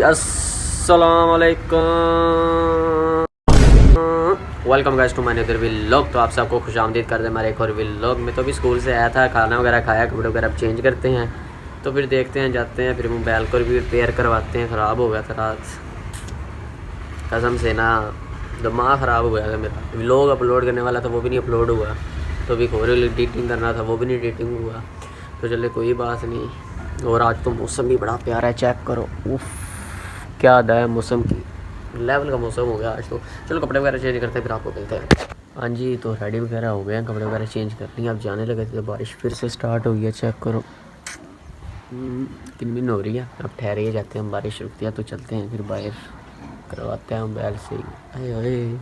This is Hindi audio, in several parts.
अस्सलाम वालेकुम, welcome guys to my new vlog. तो आप सबको खुशामदीद कर दे हमारे एक और व्लॉग में। तो अभी स्कूल से आया था, खाना वगैरह खाया, कपड़े वगैरह चेंज करते हैं, तो फिर देखते हैं, जाते हैं, फिर मोबाइल को भी रिपेयर करवाते हैं। ख़राब हो गया था रात, कसम से ना दिमाग ख़राब हो गया था मेरा। व्लॉग अपलोड करने वाला था, वो भी नहीं अपलोड हुआ। तो अभी खोरल एडिटिंग करना था, वो भी नहीं एडिटिंग हुआ। तो चले कोई बात नहीं। और आज तो मौसम भी बड़ा प्यारा है, चेक करो। उफ, क्या अदा है मौसम की, लेवल का मौसम हो गया आज तो। चलो कपड़े वगैरह चेंज करते हैं, फिर आपको मिलते हैं। हाँ जी, तो रेडी वगैरह हो गए हैं, कपड़े वगैरह चेंज कर लिए। अब जाने लगे थे, बारिश फिर से स्टार्ट हो गई है, चेक करो किन दिन हो रही है। अब ठहरे जाते हैं, बारिश रुकती है तो चलते हैं, फिर बाहर करवाते हैं मोबाइल से। अरे अरे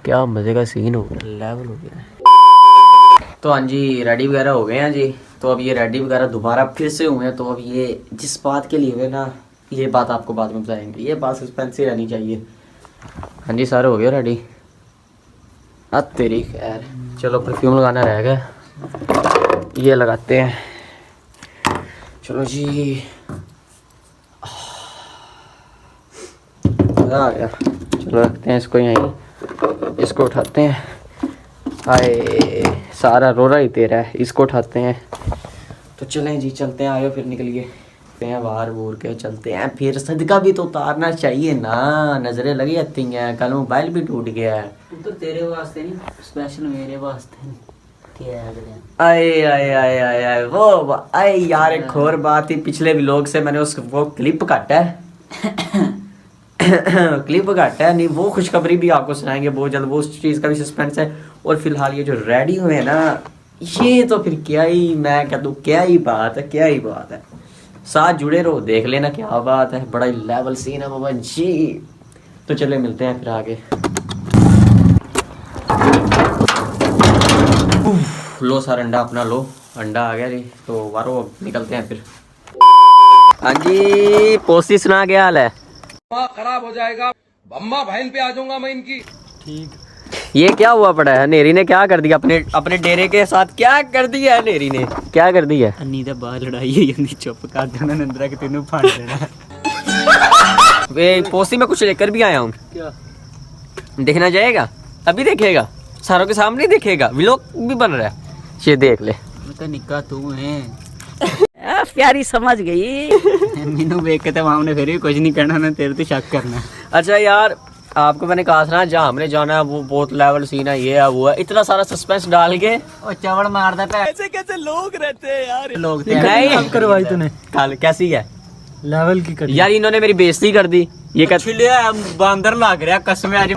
क्या मज़े का सीन हो गया, लेवल हो गया है। तो हाँ जी, रेडी वगैरह हो गए हैं जी। तो अब ये रेडी वगैरह दोबारा फिर से हुए हैं। तो अब ये जिस बात के लिए हुए ना, ये बात आपको बाद में बताएंगे, ये बात सस्पेंस ही रहनी चाहिए। हाँ जी, सारे हो गए रेडी। तेरी खैर, चलो परफ्यूम लगाना रह गया, ये लगाते हैं। चलो जी, मज़ा आ गया। चलो रखते हैं इसको यहीं, इसको उठाते हैं। हाय, सारा रोरा ही तेरा है, इसको उठाते हैं। तो चलें जी, चलते हैं, आयो फिर निकलिए बाहर बूर के चलते हैं। फिर सदका भी तो उतारना चाहिए ना, नज़रें लगी जाती हैं। कल मोबाइल भी टूट गया है। तो तेरे वास्ते नहीं, स्पेशल मेरे वास्ते नहीं। आए आए आए आए आए वो आए यार, एक और बात ही, पिछले व्लॉग से मैंने वो क्लिप काटा है क्लिप काटा है नहीं, वो खुशखबरी भी आपको सुनाएंगे बहुत जल्द, वो उस चीज़ का भी सस्पेंस है। और फिलहाल ये जो रेडी हुए हैं ना, ये तो फिर क्या ही, मैं कहता हूँ क्या ही बात है, क्या ही बात है। साथ जुड़े रहो, देख लेना क्या बात है, बड़ा ही लेवल सीन है बाबा जी। तो चले मिलते हैं फिर आगे। लो सर अंडा अपना लो, अंडा आ गया जी। तो वारो निकलते हैं फिर। हाँ जी, पोस्टी सुना, क्या हाल है? खराब हो जाएगा, बम्मा बहन पे आ जाऊंगा मैं इनकी। ठीक, ये क्या हुआ पड़ा है? नेरी ने क्या कर दिया अपने अपने डेरे के साथ? क्या कर दिया है नेरी ने, क्या कर दिया है? अन्नी दा बाहर लड़ाई है, अन्नी चुप कर देना, नंदरा के तेनू फाड़ देना। वे पोस्टी में कुछ लेकर भी आया हूँ। क्या देखना जाएगा? अभी देखेगा, सारों के सामने देखेगा, व्लॉग भी बन रहा है, ये देख ले। मैं तो निक्का तू है प्यारी समझ गई मीनू देख के तो हमने फिर भी कुछ नहीं कहना ना, तेरे तो शक करना। अच्छा यार, आपको मैंने कहा था ना, जहाँ हमने जाना है वो बहुत लेवल सीन है, ये है वो है, इतना सारा सस्पेंस डाल के ओ चवड़ मारदा पे। ऐसे कैसे लोग रहते हैं यार, लोग नहीं करवाई तूने, कल कैसी है लेवल की कर यार, इन्होंने मेरी बेइज्जती कर दी। ये छिलिया बंदर लग रहा कसम आज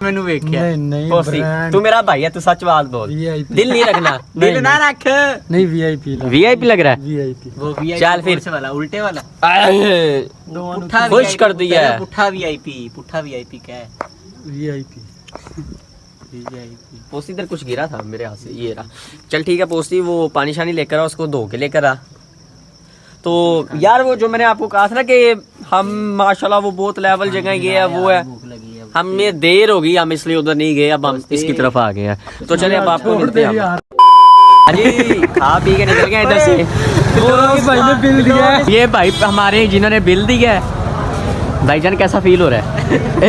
मैनू वेख्या। नहीं, तू मेरा भाई है, तू सच बात बोल, दिल नहीं रखना। दिल ना रख, नहीं वीआईपी वीआईपी लग रहा है। वीआईपी वो वीआईपी चल फिर वाला, उल्टे वाला पुट्ठा खुश कर दिया है। पुट्ठा वीआईपी, पुट्ठा वीआईपी क्या है? वीआईपी पोस्ती इधर कुछ गिरा था मेरे हाथ से, ये रहा। चल ठीक है पोस्ती, वो पानी शानी लेकर आ, उसको धो के लेकर आ। तो यार वो जो मैंने आपको कहा था ना कि हम माशाल्लाह वो बहुत लेवल जगह ये है वो है, हमें देर हो गई, हम इसलिए उधर नहीं गए, अब हम इसकी तरफ आ गए हैं। तो चले अब आपको मिलते हैं। अजी खा पी के निकल गए इधर से। भाई ने बिल दिया है। ये भाई हमारे जिन्होंने बिल दिया है, भाईजान कैसा फील हो रहा है?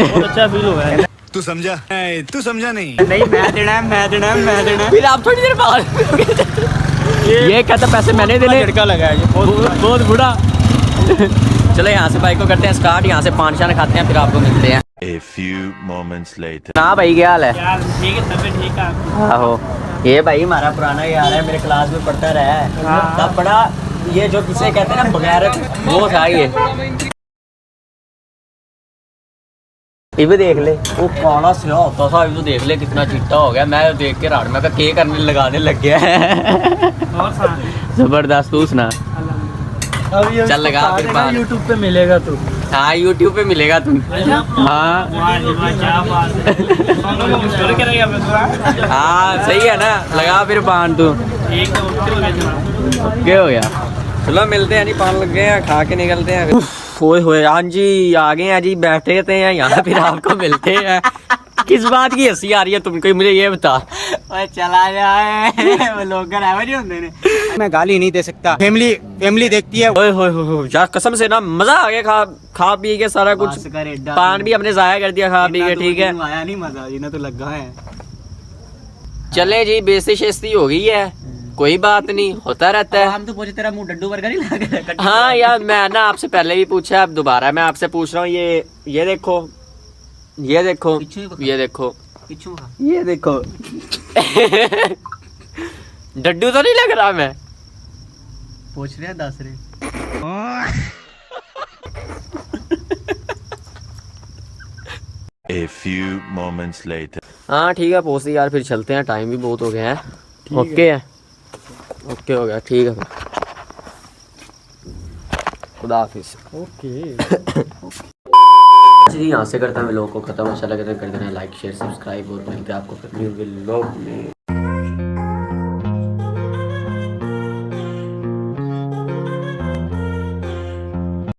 बहुत अच्छा फील हो रहा है। तू समझा? तू समझा नहीं? नहीं मैं देना है, मैं देना है, मैं देना है। फिर आप थोड़ी देर बाद ये कहता पैसे मैंने देने, लड़का लगा है बहुत बुरा चलो यहाँ से बाइक को करते हैं स्टार्ट, यहाँ से पान शान खाते हैं, फिर आपको मिलते हैं। A few moments later. ना भाई क्या हाल है? यार ठीक है, तबीयत ठीक है। आहो, ये भाई हमारा पुराना यार है, मेरे क्लास में पढ़ता रहा है, तब बड़ा ये जो किसे कहते हैं ना बगैरत, वो था ये भी देख ले, वो काला स्याह होता था, तो देख ले कितना चिट्टा हो गया। मैं देख के राड में के करने लगाने लग गया है जबरदस्त। तू सुना? चल लगा फिर बात, यूट्यूब पे मिलेगा तू। हाँ यूट्यूब पे मिलेगा तुम। हाँ हाँ सही है ना, लगा फिर पान तू। क्या हो गया? चलो मिलते हैं, नहीं पान लग गए हैं, खा के निकलते हैं। होए होए, हाँ जी आ गए हैं जी, बैठे थे हैं यहाँ, फिर आपको मिलते हैं। किस बात की हंसी आ रही है तुमको, मुझे ये बता। ओए चला जाए वो लोग नहीं होंगे ने। मैं गाली नहीं दे सकता, फैमिली देखती है। ओए होए होए यार, कसम से ना मजा आ गया खा पी के सारा कुछ। बस कर एड्डा पान भी हमने जाया कर दिया खा पी के, ठीक है। आया नहीं मजा, जिन्हें तो लगा है। चले जी, बेइज्जती शेस्ती हो गई है, कोई बात नहीं, होता रहता है। हम तो पूछे तेरा मुंह डड्डू वर्गा नहीं लगा। हाँ यार, मैं ना आपसे पहले भी पूछा, अब दोबारा मैं आपसे पूछ रहा हूँ। ये देखो, ये देखो, ये देखो, ये देखो। डड्डू तो नहीं लग रहा मैं? पूछ रहे हैं, दस रहे। A few moments later. हाँ ठीक है, पोस्ट यार, फिर चलते हैं, टाइम भी बहुत हो गया है। ओके है, ओके हो गया, ठीक है फिर। खुदा हाफिज। ओके। जी यहाँ से करता हूँ लोगों को खत्म। अच्छा लगे तो कर देना लाइक शेयर सब्सक्राइब, और मिलते हैं आपको फिर न्यू व्लॉग में।